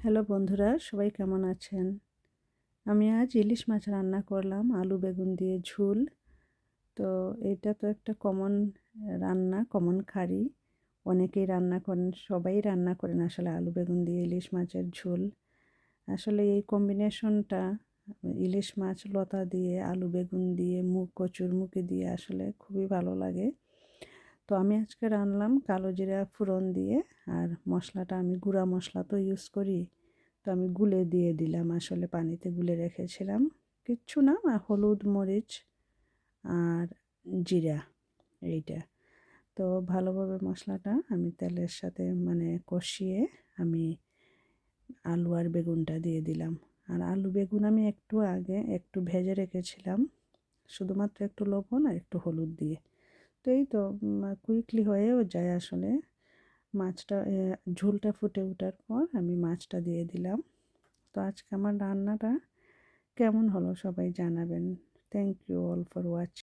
Hello বন্ধুরা, সবাই কেমন আছেন? আমি আজ ইলিশ মাছ রান্না করলাম আলু বেগুন দিয়ে ঝোল। তো এটা তো একটা কমন রান্না, কমন খারি। অনেকেই রান্না করেন, সবাই রান্না করেন আসলে আলু বেগুন দিয়ে ইলিশ মাছের ঝোল। আসলে এই কম্বিনেশনটা ইলিশ মাছ লতা দিয়ে আলু বেগুন দিয়ে কচুর মুখি দিয়ে আসলে খুবই ভালো লাগে। তো আমি আজকে রান্নালাম কালো জিরা ফোড়ন দিয়ে, আর মশলাটা আমি গুঁড়া মশলা তো ইউজ করি। তো আমি গুলে দিয়ে দিলাম, আসলে পানিতে গুলে রেখেছিলাম। কিচ্ছু না, আর হলুদ মরিচ আর জিরা, এইটা। তো ভালোভাবে মশলাটা আমি তেলের সাথে কষিয়ে আমি আলু আর বেগুনটা দিয়ে দিলাম। আর আলু বেগুন আমি একটু আগে একটু ভেজে রেখেছিলাম, শুধুমাত্র একটু লবণ আর একটু হলুদ দিয়ে। তো এই তো কুইকলি হয়েও যায় আসলে। মাছটা ঝোলটা ফুটে ওঠার পর আমি মাছটা দিয়ে দিলাম। তো আজকে আমার রান্নাটা কেমন হলো সবাই জানাবেন। Thank you all for watching.